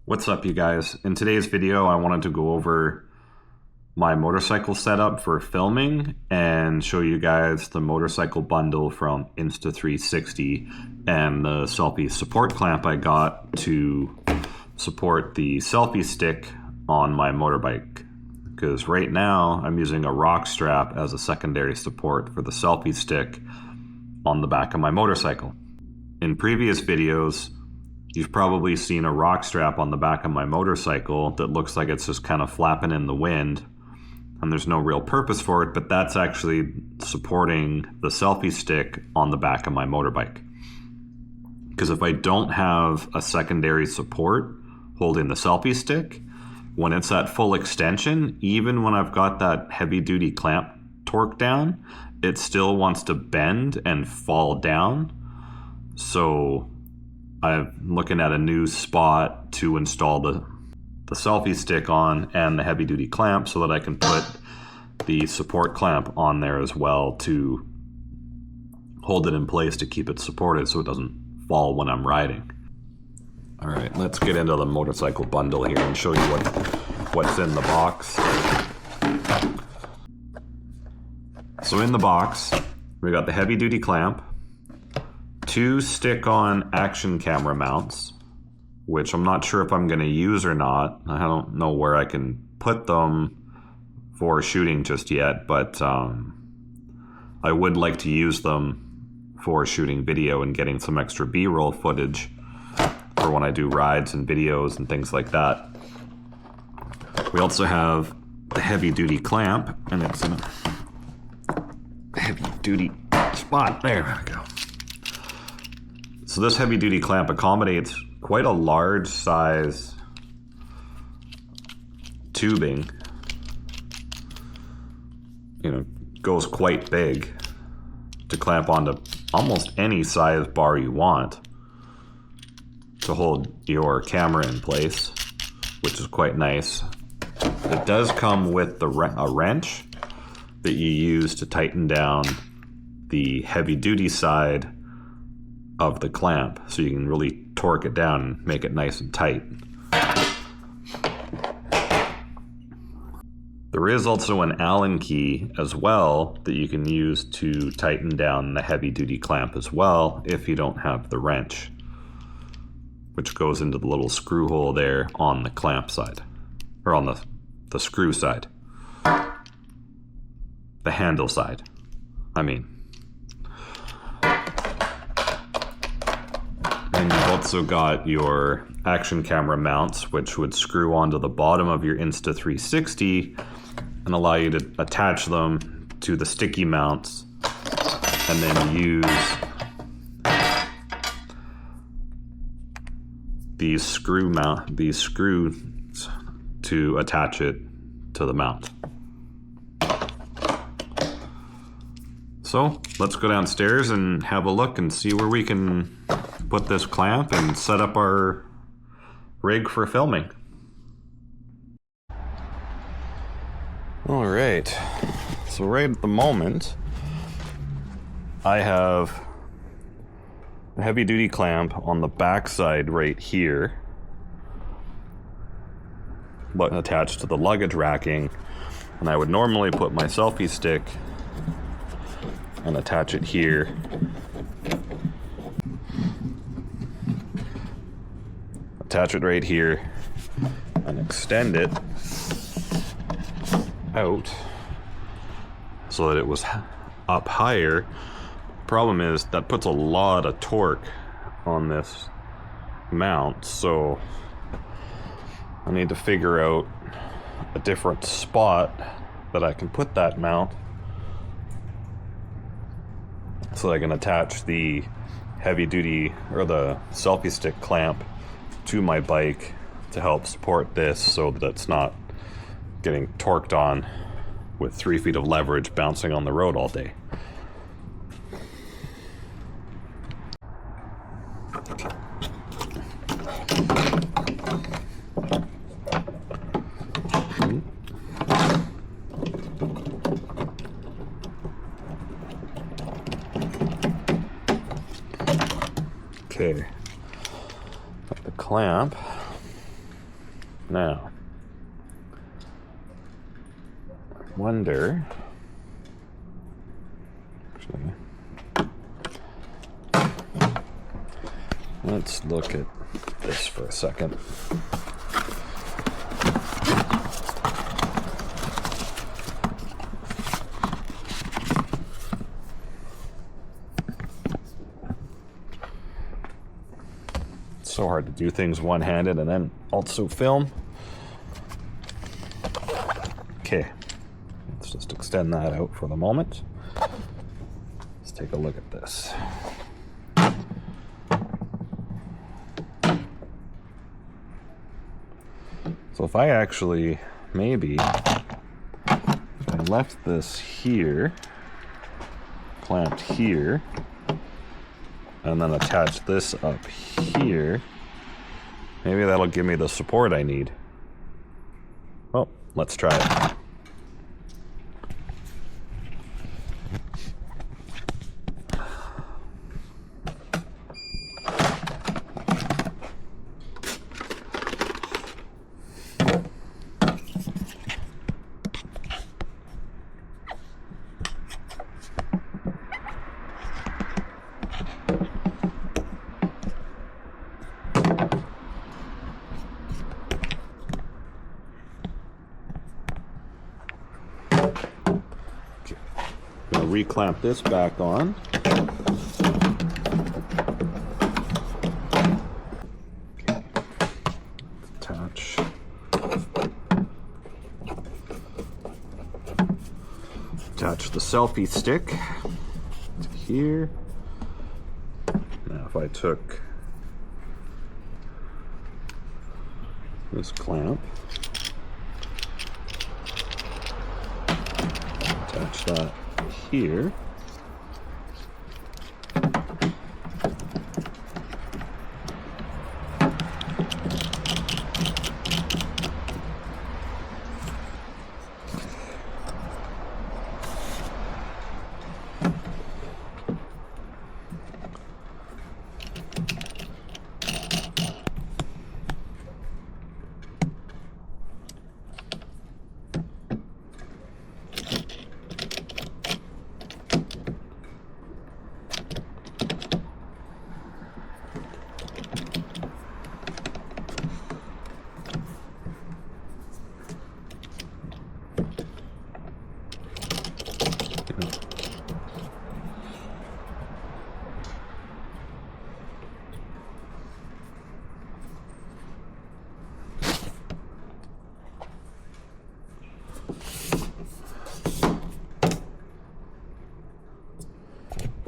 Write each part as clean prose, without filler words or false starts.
What's up, you guys? In today's video, I wanted to go over my motorcycle setup for filming and show you guys the motorcycle bundle from Insta360 and the selfie support clamp I got to support the selfie stick on my motorbike. Because right now, I'm using a rock strap as a secondary support for the selfie stick on the back of my motorcycle. In previous videos, you've probably seen a rock strap on the back of my motorcycle that looks like it's just kind of flapping in the wind, and there's no real purpose for it, but that's actually supporting the selfie stick on the back of my motorbike. Because if I don't have a secondary support holding the selfie stick, when it's at full extension, even when I've got that heavy duty clamp torqued down, it still wants to bend and fall down. So I'm looking at a new spot to install the selfie stick on and the heavy duty clamp so that I can put the support clamp on there as well to hold it in place to keep it supported so it doesn't fall when I'm riding. All right, let's get into the motorcycle bundle here and show you what's in the box. So in the box, we got the heavy duty clamp, 2 stick-on action camera mounts, which I'm not sure if I'm going to use or not. I don't know where I can put them for shooting just yet, but I would like to use them for shooting video and getting some extra B-roll footage for when I do rides and videos and things like that. We also have the heavy-duty clamp, and it's in a heavy-duty spot. There we go. So this heavy duty clamp accommodates quite a large size tubing. You know, goes quite big to clamp onto almost any size bar you want to hold your camera in place, which is quite nice. It does come with a wrench that you use to tighten down the heavy duty side of the clamp, so you can really torque it down and make it nice and tight. There is also an Allen key as well that you can use to tighten down the heavy duty clamp as well if you don't have the wrench, which goes into the little screw hole there on the clamp side, or on the screw side. The handle side, I mean. And you've also got your action camera mounts, which would screw onto the bottom of your Insta360 and allow you to attach them to the sticky mounts and then use these screws to attach it to the mount. So let's go downstairs and have a look and see where we can put this clamp and set up our rig for filming. All right, so right at the moment, I have a heavy duty clamp on the back side right here, but attached to the luggage racking, and I would normally put my selfie stick and attach it here. Attach it right here and extend it out so that it was up higher. Problem is that puts a lot of torque on this mount, so I need to figure out a different spot that I can put that mount so I can attach the heavy duty or the selfie stick clamp to my bike to help support this so that it's not getting torqued on with 3 feet of leverage bouncing on the road all day. Okay. Got the clamp Now, I wonder, actually, let's look at this for a second. It's so hard to do things one-handed and then also film. Okay, let's just extend that out for the moment. Let's take a look at this. So if I actually, maybe, if I left this here, clamped here, and then attach this up here, maybe that'll give me the support I need. Well, let's try it. Reclamp this back on. Attach the selfie stick to here. Now if I took this clamp, attach that here.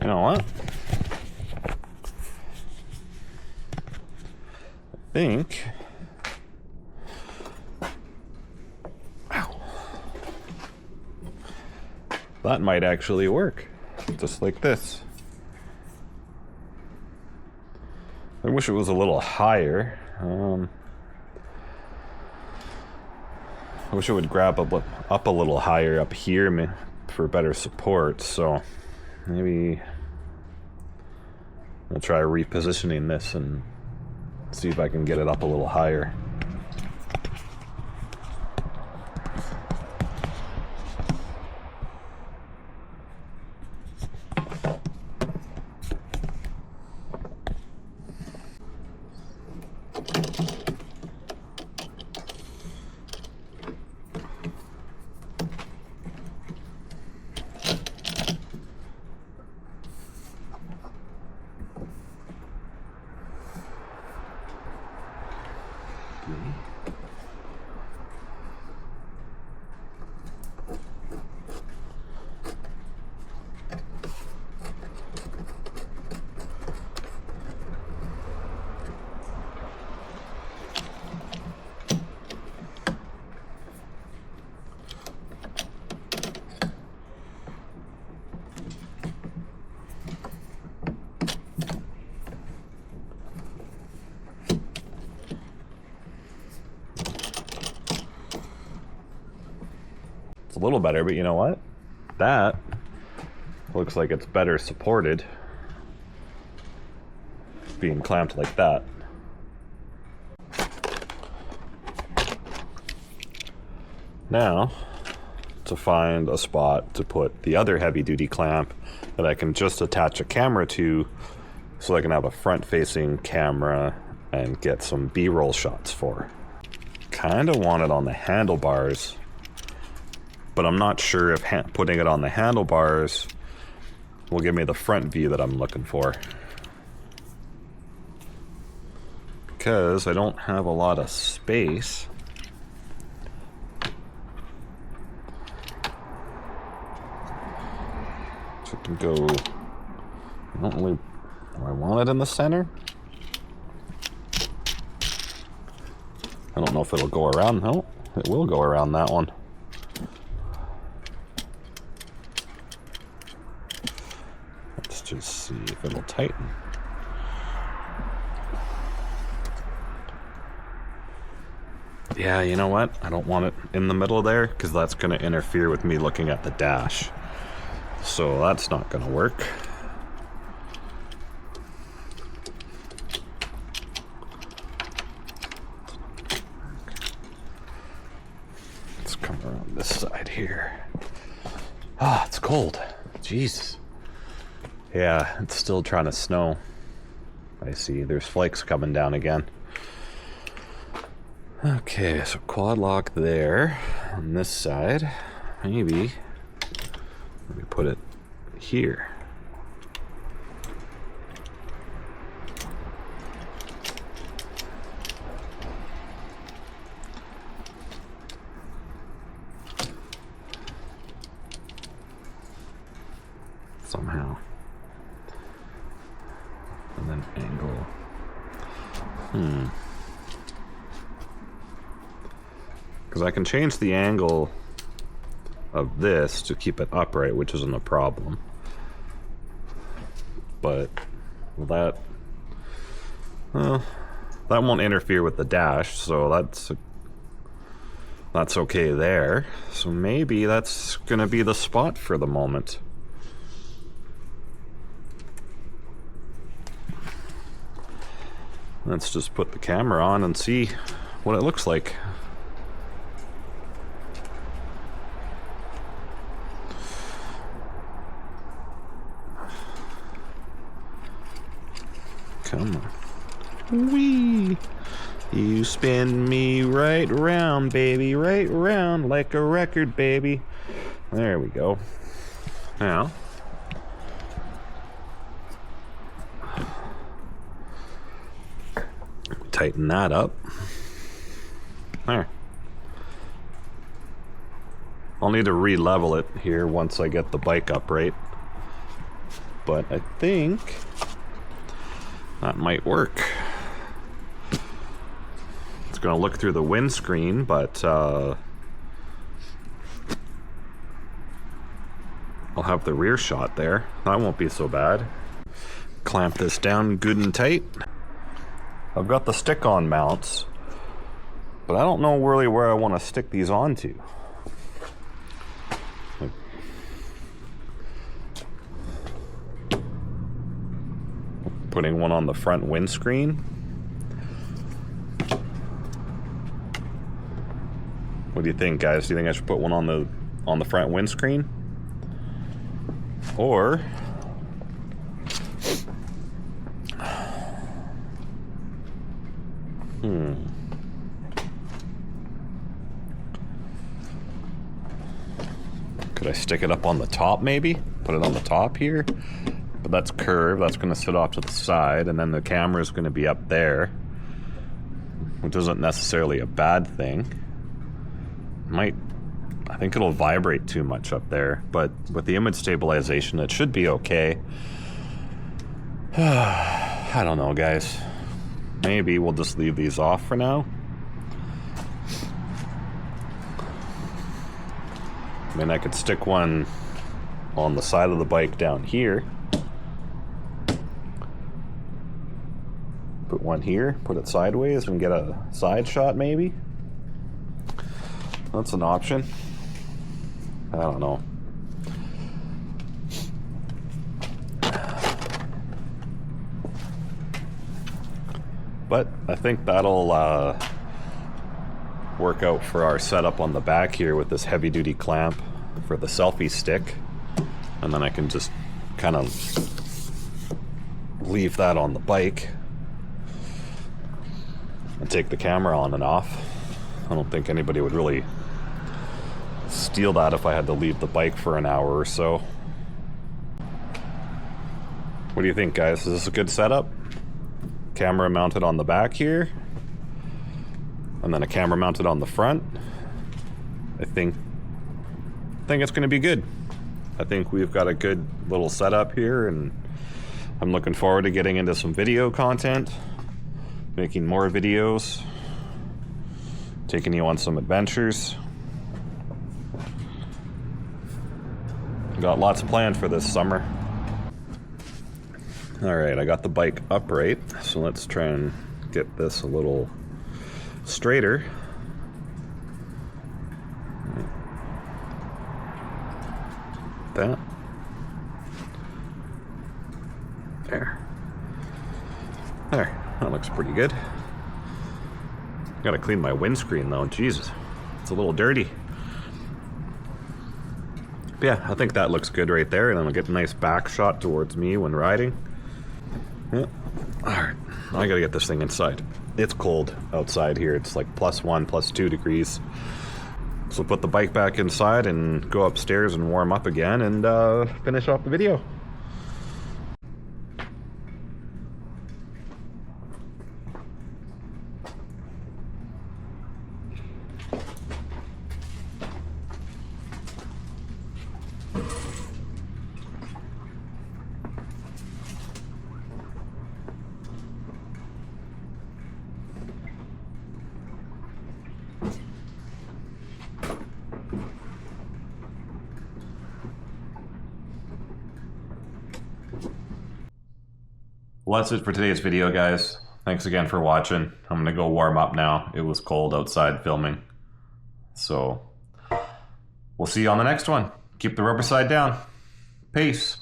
You know what? I think. Wow. That might actually work. Just like this. I wish it was a little higher. I wish it would grab up a little higher up here for better support, so maybe I'll try repositioning this and see if I can get it up a little higher. It's a little better, but you know what? That looks like it's better supported being clamped like that. Now, to find a spot to put the other heavy-duty clamp that I can just attach a camera to, so I can have a front-facing camera and get some B-roll shots for. Kind of want it on the handlebars, but I'm not sure if putting it on the handlebars will give me the front view that I'm looking for. Because I don't have a lot of space. So I can go, I don't really, do I want it in the center? I don't know if it'll go around. No, it will go around that one. Let's just see if it'll tighten. Yeah, you know what? I don't want it in the middle there because that's going to interfere with me looking at the dash. So that's not going to work. Let's come around this side here. Ah, it's cold. Jesus. Yeah, it's still trying to snow. I see. There's flakes coming down again. Okay, so quad lock there on this side. Maybe let me put it here. Somehow. And then angle. Because I can change the angle of this to keep it upright, which isn't a problem. But that, well, that won't interfere with the dash, so that's okay there. So maybe that's gonna be the spot for the moment. Let's just put the camera on and see what it looks like. Come on. Wee! You spin me right round, baby, right round like a record, baby. There we go. Now, tighten that up. There. I'll need to re-level it here once I get the bike upright. But I think that might work. It's gonna look through the windscreen, but I'll have the rear shot there. That won't be so bad. Clamp this down good and tight. I've got the stick-on mounts, but I don't know really where I want to stick these onto. Putting one on the front windscreen. What do you think, guys? Do you think I should put one on the front windscreen? Or could I stick it up on the top maybe? Put it on the top here? But that's curved, that's going to sit off to the side, and then the camera is going to be up there, which isn't necessarily a bad thing. I think it'll vibrate too much up there, but with the image stabilization, it should be okay. I don't know, guys. Maybe we'll just leave these off for now. I mean, I could stick one on the side of the bike down here. Put one here, put it sideways and get a side shot maybe. That's an option. I don't know. But I think that'll work out for our setup on the back here with this heavy duty clamp for the selfie stick. And then I can just kind of leave that on the bike and take the camera on and off. I don't think anybody would really steal that if I had to leave the bike for an hour or so. What do you think, guys? Is this a good setup? Camera mounted on the back here, and then a camera mounted on the front. I think it's going to be good. I think we've got a good little setup here, and I'm looking forward to getting into some video content, making more videos, taking you on some adventures. Got lots planned for this summer. Alright, I got the bike upright, so let's try and get this a little straighter. That. There. There. That looks pretty good. Gotta clean my windscreen though, Jesus. It's a little dirty. But yeah, I think that looks good right there, and then I'll get a nice back shot towards me when riding. Yeah. Alright, I gotta get this thing inside. It's cold outside here. It's like +1, +2 degrees. So put the bike back inside and go upstairs and warm up again and finish off the video. Well, that's it for today's video, guys. Thanks again for watching. I'm gonna go warm up now. It was cold outside filming. So, we'll see you on the next one. Keep the rubber side down. Peace.